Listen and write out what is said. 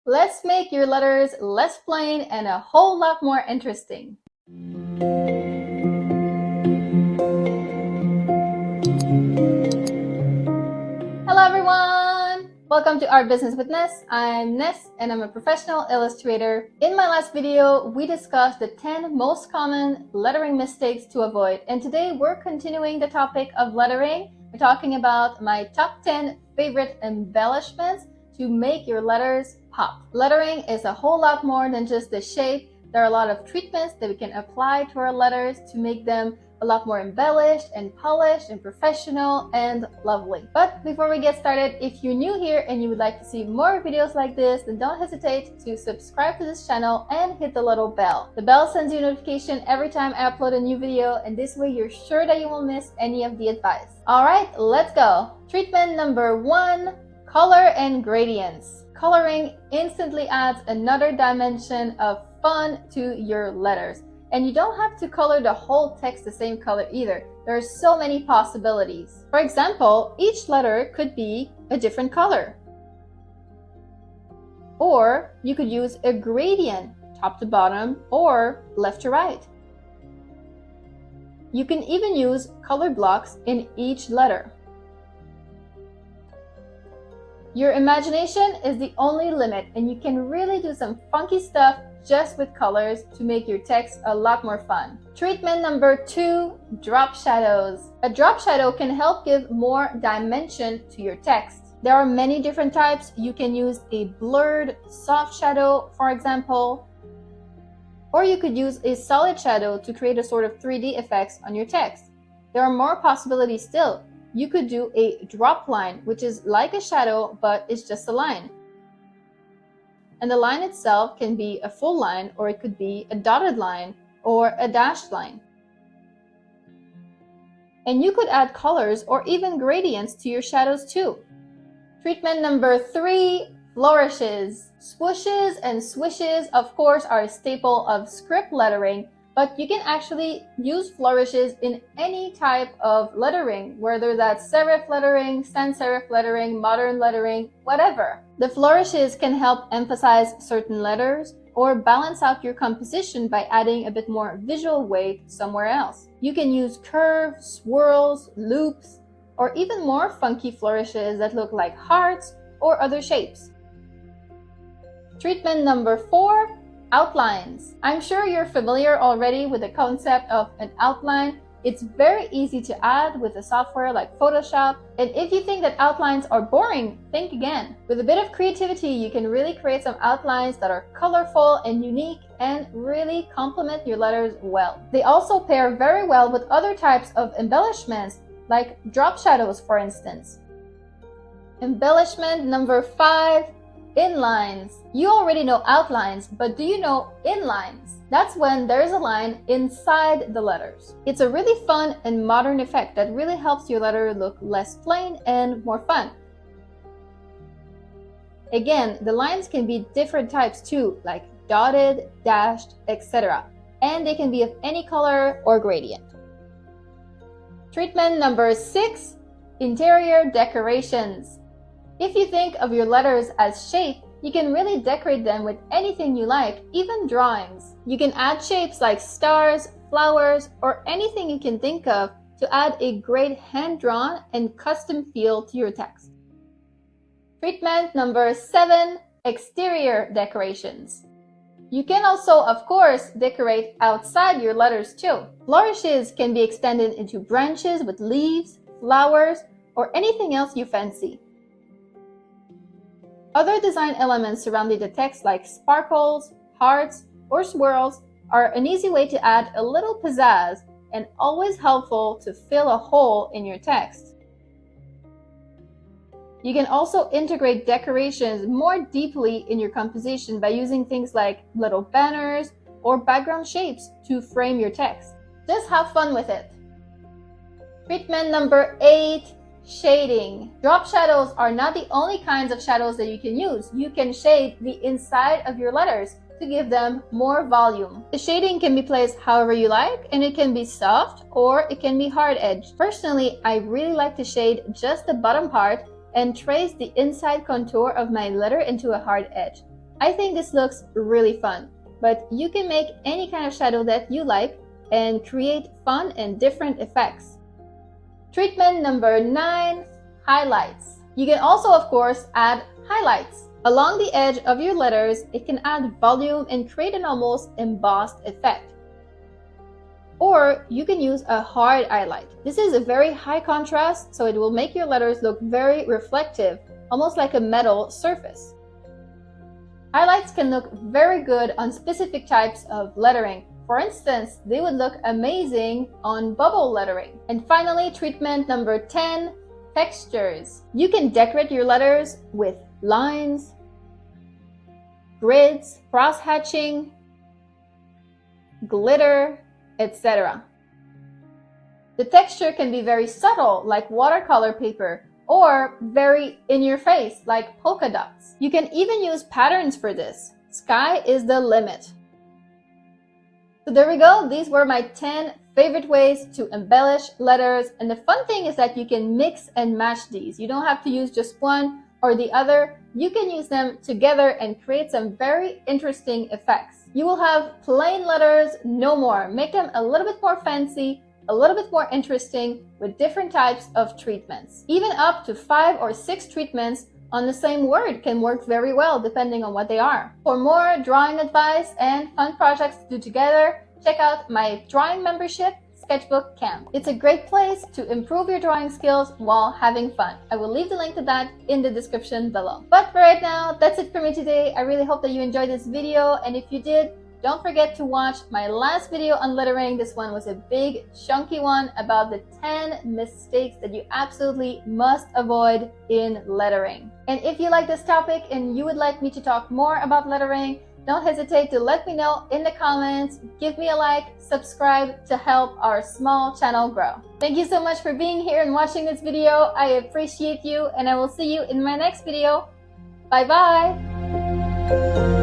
Let's make your letters less plain and a whole lot more interesting. Hello everyone! Welcome to Art Business with Ness. I'm Ness and I'm a professional illustrator. In my last video, we discussed the 10 most common lettering mistakes to avoid. And today we're continuing the topic of lettering. We're talking about my top 10 favorite embellishments to make your letters pop. Lettering is a whole lot more than just the shape. There are a lot of treatments that we can apply to our letters to make them a lot more embellished and polished and professional and lovely. But before we get started, if you're new here and you would like to see more videos like this, then don't hesitate to subscribe to this channel and hit the little bell. The bell sends you a notification every time I upload a new video, and this way you're sure that you won't miss any of the advice. Alright, let's go! Treatment number 1. Color and gradients. Coloring instantly adds another dimension of fun to your letters. And you don't have to color the whole text the same color either. There are so many possibilities. For example, each letter could be a different color. Or you could use a gradient, top to bottom or left to right. You can even use color blocks in each letter. Your imagination is the only limit, and you can really do some funky stuff just with colors to make your text a lot more fun. Treatment number 2, drop shadows. A drop shadow can help give more dimension to your text. There are many different types. You can use a blurred soft shadow, for example, or you could use a solid shadow to create a sort of 3D effects on your text. There are more possibilities still. You could do a drop line, which is like a shadow, but it's just a line. And the line itself can be a full line, or it could be a dotted line or a dashed line. And you could add colors or even gradients to your shadows too. Treatment number 3, flourishes. Swooshes and swishes, of course, are a staple of script lettering, but you can actually use flourishes in any type of lettering, whether that's serif lettering, sans serif lettering, modern lettering, whatever. The flourishes can help emphasize certain letters or balance out your composition by adding a bit more visual weight somewhere else. You can use curves, swirls, loops, or even more funky flourishes that look like hearts or other shapes. Treatment number 4, outlines. I'm sure you're familiar already with the concept of an outline. It's very easy to add with a software like Photoshop. And if you think that outlines are boring, think again. With a bit of creativity, you can really create some outlines that are colorful and unique and really complement your letters well. They also pair very well with other types of embellishments, like drop shadows, for instance. Embellishment number 5, inlines. You already know outlines, but do you know inlines? That's when there's a line inside the letters. It's a really fun and modern effect that really helps your letter look less plain and more fun. Again, the lines can be different types too, like dotted, dashed, etc. And they can be of any color or gradient. Treatment number 6, interior decorations. If you think of your letters as shape, you can really decorate them with anything you like, even drawings. You can add shapes like stars, flowers, or anything you can think of to add a great hand-drawn and custom feel to your text. Treatment number 7, exterior decorations. You can also, of course, decorate outside your letters too. Flourishes can be extended into branches with leaves, flowers, or anything else you fancy. Other design elements surrounding the text like sparkles, hearts, or swirls are an easy way to add a little pizzazz and always helpful to fill a hole in your text. You can also integrate decorations more deeply in your composition by using things like little banners or background shapes to frame your text. Just have fun with it. Treatment number 8, shading. Drop shadows are not the only kinds of shadows that you can use. You can shade the inside of your letters to give them more volume. The shading can be placed however you like, and it can be soft or it can be hard edged. Personally, I really like to shade just the bottom part and trace the inside contour of my letter into a hard edge. I think this looks really fun, but you can make any kind of shadow that you like and create fun and different effects. Treatment number 9, highlights. You can also, of course, add highlights. Along the edge of your letters, it can add volume and create an almost embossed effect. Or you can use a hard highlight. This is a very high contrast, so it will make your letters look very reflective, almost like a metal surface. Highlights can look very good on specific types of lettering. For instance, they would look amazing on bubble lettering. And finally, treatment number 10, textures. You can decorate your letters with lines, grids, cross-hatching, glitter, etc. The texture can be very subtle, like watercolor paper, or very in your face, like polka dots. You can even use patterns for this. Sky is the limit. So there we go. These were my 10 favorite ways to embellish letters. And the fun thing is that you can mix and match these. You don't have to use just one or the other. You can use them together and create some very interesting effects. You will have plain letters no more. Make them a little bit more fancy, a little bit more interesting with different types of treatments. Even up to 5 or 6 treatments on the same word can work very well depending on what they are. For more drawing advice and fun projects to do together, check out my drawing membership, Sketchbook Camp. It's a great place to improve your drawing skills while having fun. I will leave the link to that in the description below. But for right now, that's it for me today. I really hope that you enjoyed this video, and if you did, don't forget to watch my last video on lettering. This one was a big, chunky one about the 10 mistakes that you absolutely must avoid in lettering. And if you like this topic and you would like me to talk more about lettering, don't hesitate to let me know in the comments. Give me a like, subscribe to help our small channel grow. Thank you so much for being here and watching this video. I appreciate you, and I will see you in my next video. Bye bye!